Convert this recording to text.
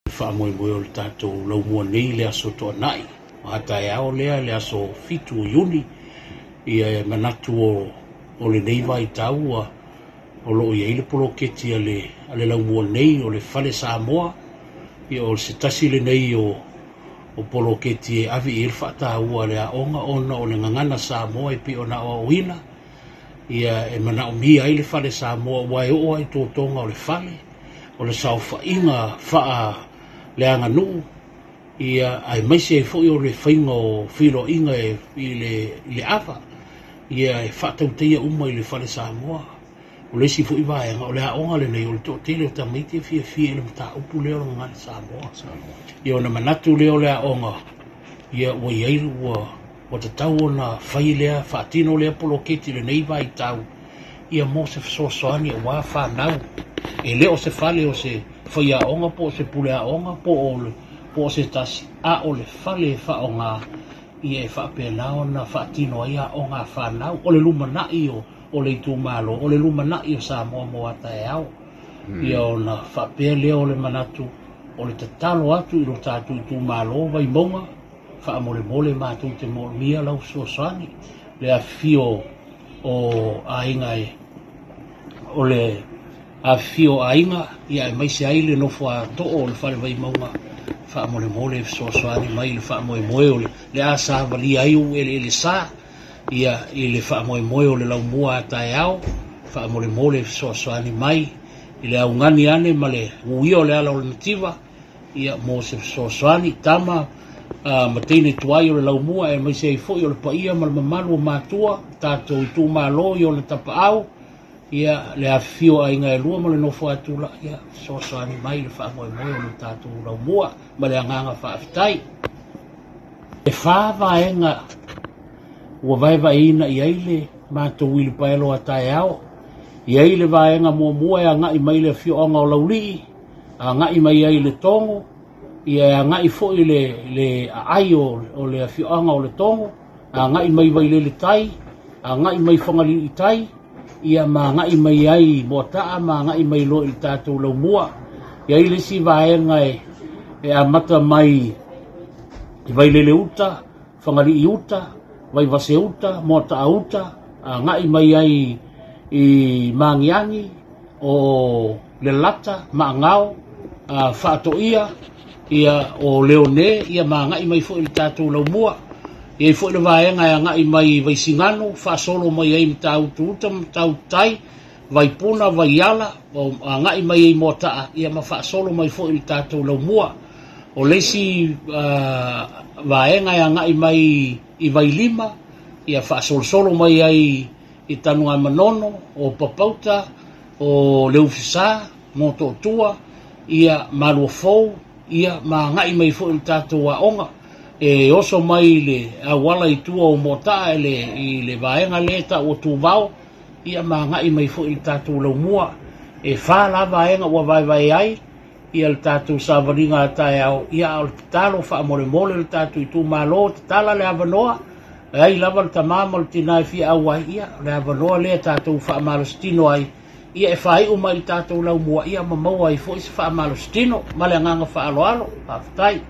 Whaamoemoe o le tātou lau mua nei le aso toa nai. Hata e ao lea le aso fitu o iuni. Ia e manatu o le nei vai taua. O loo ia ile polo keti ale lau mua nei o le fale Samoa. Ia o se tasi le nei o polo keti e avi i rwhata ua le aonga ona o le ngangana Samoa i pi o na o wina. Ia e mana o mia i le fale Samoa wai o ai tō tonga o le fale. O le sao whainga whaa le anga nuu. Ia ai maise e fwoi o le whainga o whiro inga i le awa. Ia e whatautaia uma i le fale Samoa. O le si fwoi vaenga o le aonga le nei o le tō tele o ta maite fia le mta upu leo na ngani Samoa. Ia o na manatu leo le aonga. Ia ua iairu ua ta tau o na whai lea whaatino lea polo keti le nei vai tau. Ia mo se soani e waa whanau. E leo se fale o se whai aonga po se pule aonga po se tasi a o le fale whaonga. Ia e whaapenao na whaatino ai aonga whanau. O le lumanai o le itumalo, o le lumanai o Samoa mo ata e au. Ia o na whaapea leo o le manatu, o le tatalo atu i lo tatu itumalo, vai monga, whaamole mole matu te mo mia lau suosani. Le a fio o ainga o le a fio ainga, ia e maise aile no fua to'o o le whare vai monga, whaamole mole suosani mai le whaamoe moe o le a sa vali aiu ele sa. Ia i le whaamoemoe o le lau mua ata e au, whaamole mole soasoani mai, i le au ngani ane ma le uia o le ala o le nativa, ia mo se soasoani tama ma teine tuai o le lau mua e maise i fwoi o le paia ma le mamalu o mātua, tātou i tū mālo i o le tapa au, ia le a fio a inga e lua ma le nofo atula, ia soasoani mai le whaamoemoe o le tātou lau mua, ma le anganga whaafitai. E whaavaenga ua vai ina i aile mātou ili paelo a tae ao. I aile vaenga mua e a ngai mai le fioonga o laulii, a ngai mai ai le tongo, i a ngai fo i le ai o le fioonga o le tongo, a ngai mai vai le tai, a ngai mai whangali i tai, i a ma ngai mai ai mo taa, ma ngai mai lo i tātou lau mua. I aile si vaenga e a mata mai i vai le uta, whangali i uta, vai vase uta, mota auta, ngai mai ai i mangiangi o le lata, maangao, whaatoia, ia o leone, ia ma ngai mai fo i tātou lau mua. Ia i fo i le vaenga ia ngai mai vai singano, whaasolo mai ai mtau tuuta, mtau tai, vai puna, vai ala, ngai mai ai motaa, ia ma whaasolo mai fo i tātou lau mua. O lesi vaenga ia ngai mai i vai lima, ia whaasolsolo mai ai i tanua manono, o papauta, o leufisa, moto tua, ia marua fou, ia ma ngai mai fo i tātou a onga. E oso mai le awala i tua o mota i le vaenga leta o tūvao, ia ma ngai mai fo i tātou lau mua. E whala vaenga ua vai ai, ia le tātou sāwaringa atai au, ia o le talo whaamore mole le tātou i tū malo, te tala le avanoa, ai lava le tamama le tina e fia au ai, ia le avanoa le tātou whaamalostino ai, ia e whai uma i tātou lau mua, ia mamau ai fo i se whaamalostino, ma le anganga whaaloalo, haftai.